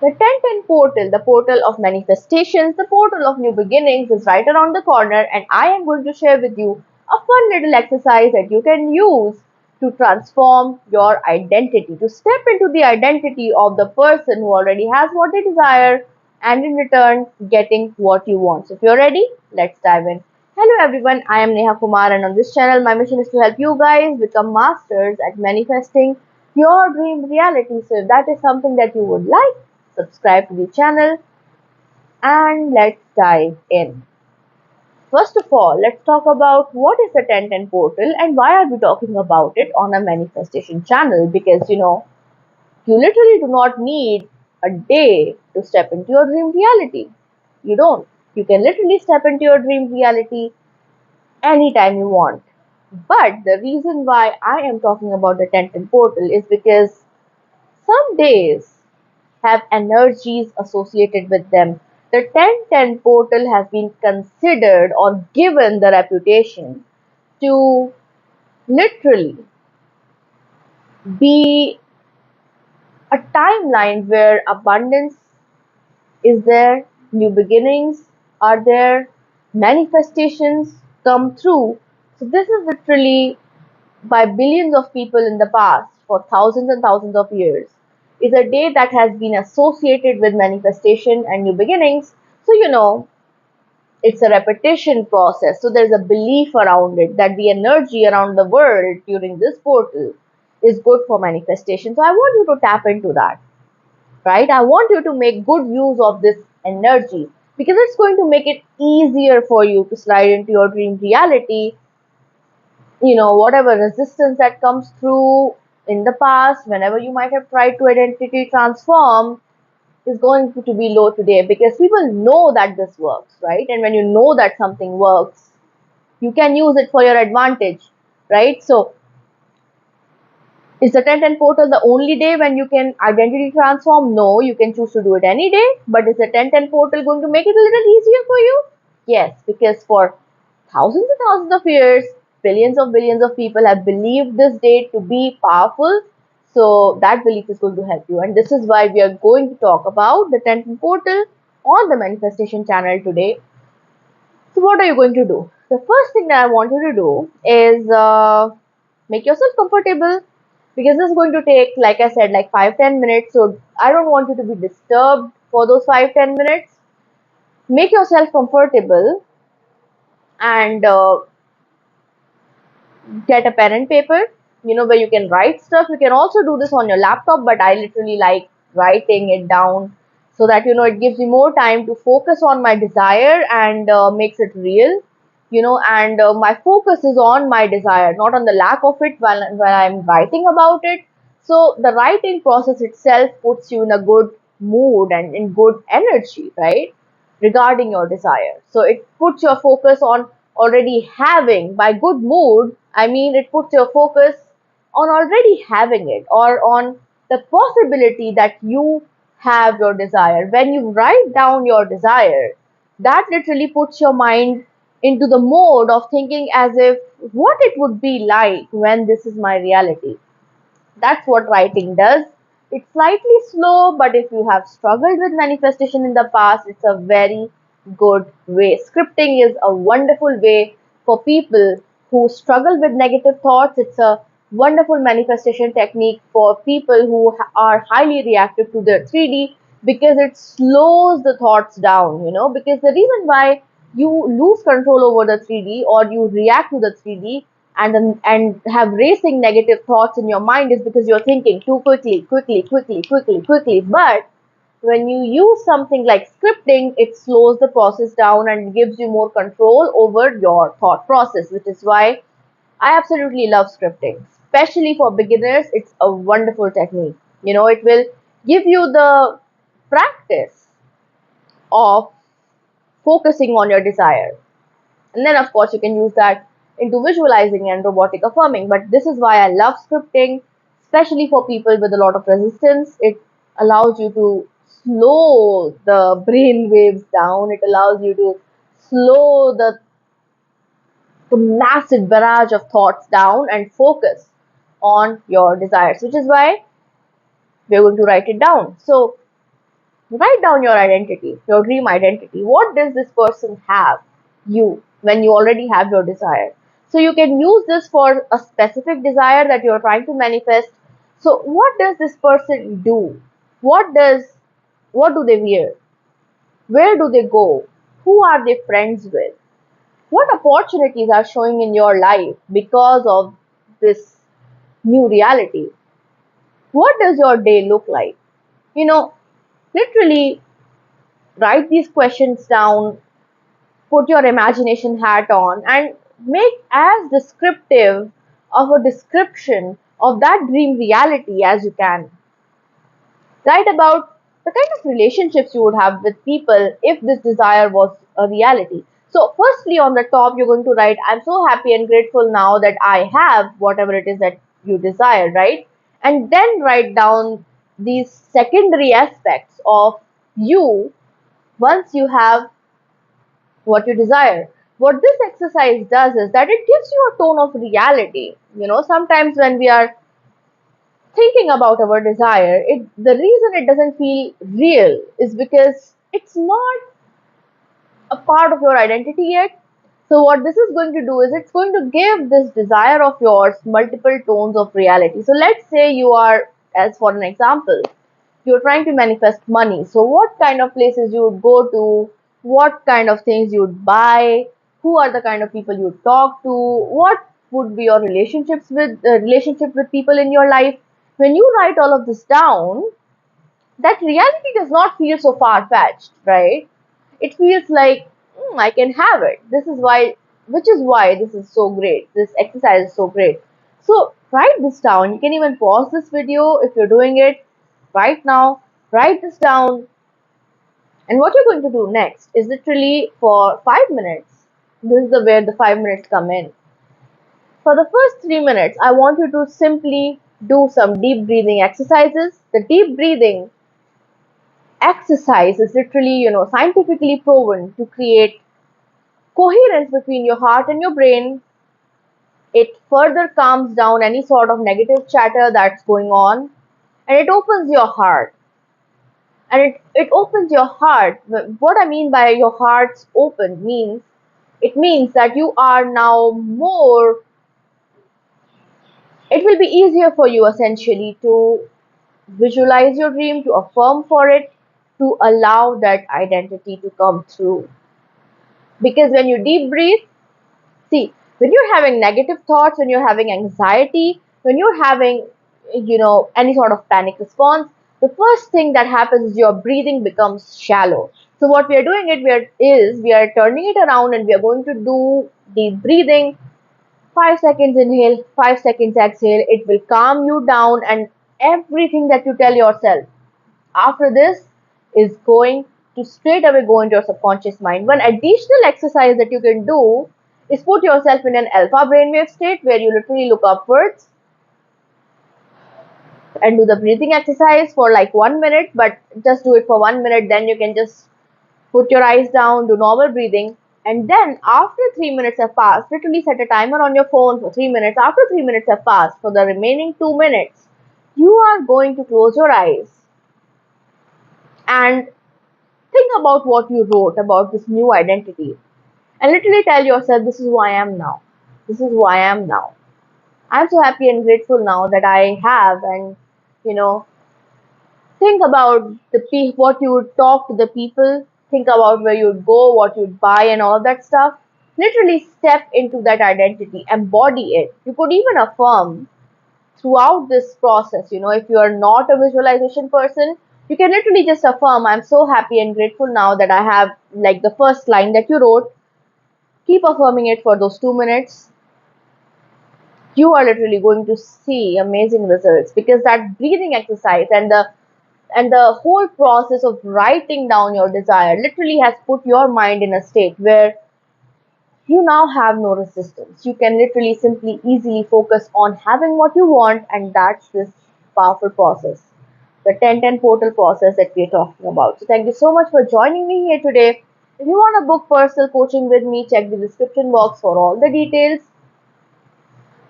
The 1010 portal, the portal of manifestations, the portal of new beginnings is right around the corner, and I am going to share with you a fun little exercise that you can use to transform your identity, to step into the identity of the person who already has what they desire and in return getting what you want. So if you're ready, let's dive in. Hello everyone, I am Neha Kumar, and on this channel my mission is to help you guys become masters at manifesting your dream reality. So if that is something that you would like, subscribe to the channel and let's dive in. First of all, let's talk about what is the 1010 portal and why are we talking about it on a manifestation channel, because you literally do not need a day to step into your dream reality. You don't. You can literally step into your dream reality anytime you want. But the reason why I am talking about the 1010 portal is because some days have energies associated with them. The 1010 portal has been considered or given the reputation to literally be a timeline where abundance is there, new beginnings are there, manifestations come through. So, this is literally by billions of people in the past for thousands and thousands of years is a day that has been associated with manifestation and new beginnings. So, it's a repetition process. So, there's a belief around it that the energy around the world during this portal is good for manifestation. So, I want you to tap into that, right? I want you to make good use of this energy because it's going to make it easier for you to slide into your dream reality. Whatever resistance that comes through in the past, whenever you might have tried to identity transform, is going to be low today because people know that this works, right? And when you know that something works, you can use it for your advantage, right? So, is the 1010 portal the only day when you can identity transform? No, you can choose to do it any day. But is the 1010 portal going to make it a little easier for you? Yes, because for thousands and thousands of years, billions of people have believed this date to be powerful. So that belief is going to help you. And this is why we are going to talk about the 1010 portal on the manifestation channel today. So what are you going to do? The first thing that I want you to do is make yourself comfortable because this is going to take, like I said, like 5-10 minutes. So I don't want you to be disturbed for those 5-10 minutes. Make yourself comfortable and get a pen and paper, where you can write stuff. You can also do this on your laptop, but I literally like writing it down so that it gives me more time to focus on my desire and makes it real. And my focus is on my desire, not on the lack of it when I'm writing about it. So the writing process itself puts you in a good mood and in good energy, right? Regarding your desire. So it puts your focus on already having. By good mood, I mean it puts your focus on already having it or on the possibility that you have your desire. When you write down your desire, that literally puts your mind into the mode of thinking as if what it would be like when this is my reality. That's what writing does. It's slightly slow, but if you have struggled with manifestation in the past, it's a very good way. Scripting is a wonderful way for people who struggle with negative thoughts. It's a wonderful manifestation technique for people who are highly reactive to their 3D because it slows the thoughts down, because the reason why you lose control over the 3D or you react to the 3D and have racing negative thoughts in your mind is because you're thinking too quickly. But when you use something like scripting, it slows the process down and gives you more control over your thought process, which is why I absolutely love scripting. Especially for beginners, it's a wonderful technique. It will give you the practice of focusing on your desire. And then, of course, you can use that into visualizing and robotic affirming. But this is why I love scripting, especially for people with a lot of resistance. It allows you to slow the brain waves down, it allows you to slow the massive barrage of thoughts down and focus on your desires, which is why we're going to write it down. So, Write down your identity, your dream identity. What does this person have? You, when you already have your desire. So you can use this for a specific desire that you're trying to manifest. So what does this person do? What does what do they wear? Where do they go? Who are they friends with? What opportunities are showing in your life because of this new reality? What does your day look like? You know, literally write these questions down, put your imagination hat on, and make as descriptive of a description of that dream reality as you can. Write about the kind of relationships you would have with people if this desire was a reality. So, firstly, on the top, you're going to write, I'm so happy and grateful now that I have whatever it is that you desire, right? And then write down these secondary aspects of you once you have what you desire. What this exercise does is that it gives you a tone of reality. Sometimes when we are thinking about our desire, the reason it doesn't feel real is because it's not a part of your identity yet. So what this is going to do is it's going to give this desire of yours multiple tones of reality. So let's say you are, as for an example, you're trying to manifest money. So what kind of places you would go to, what kind of things you would buy, who are the kind of people you would talk to, what would be your relationship with people in your life. When you write all of this down, that reality does not feel so far fetched, right? It feels like, I can have it. Which is why this is so great. This exercise is so great. So write this down. You can even pause this video if you're doing it right now. Write this down. And what you're going to do next is literally for 5 minutes. This is where the 5 minutes come in. For the first 3 minutes, I want you to simply do some deep breathing exercises. The deep breathing exercise is literally, scientifically proven to create coherence between your heart and your brain. It further calms down any sort of negative chatter that's going on, and it opens your heart. And it opens your heart. What I mean by your heart's open means it means that you are now more, it will be easier for you essentially to visualize your dream, to affirm for it, to allow that identity to come through. Because when you deep breathe, see, when you're having negative thoughts, when you're having anxiety, when you're having, any sort of panic response, the first thing that happens is your breathing becomes shallow. So what we are doing we are turning it around and we are going to do deep breathing. 5 seconds inhale, 5 seconds exhale. It will calm you down and everything that you tell yourself after this is going to straight away go into your subconscious mind. One additional exercise that you can do is put yourself in an alpha brainwave state where you literally look upwards and do the breathing exercise for like 1 minute, but just do it for 1 minute. Then you can just put your eyes down, do normal breathing, and then after 3 minutes have passed, literally set a timer on your phone for 3 minutes. After 3 minutes have passed, for the remaining 2 minutes, you are going to close your eyes and think about what you wrote about this new identity and literally tell yourself, this is who I am now. This is who I am now. I'm so happy and grateful now that I have, and you know, think about what you would talk to the people, think about where you'd go, what you'd buy, and all that stuff. Literally step into that identity, embody it. You could even affirm throughout this process. If you are not a visualization person, you can literally just affirm, I'm so happy and grateful now that I have, like the first line that you wrote. Keep affirming it for those 2 minutes. You are literally going to see amazing results because that breathing exercise and the whole process of writing down your desire literally has put your mind in a state where you now have no resistance. You can literally simply easily focus on having what you want, and that's this powerful process, the 1010 portal process that we're talking about. So, thank you so much for joining me here today. If you want to book personal coaching with me, check the description box for all the details.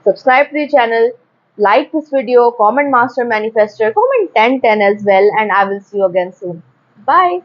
Subscribe to the channel, like this video, comment Master Manifestor, comment 1010 as well, and I will see you again soon. Bye.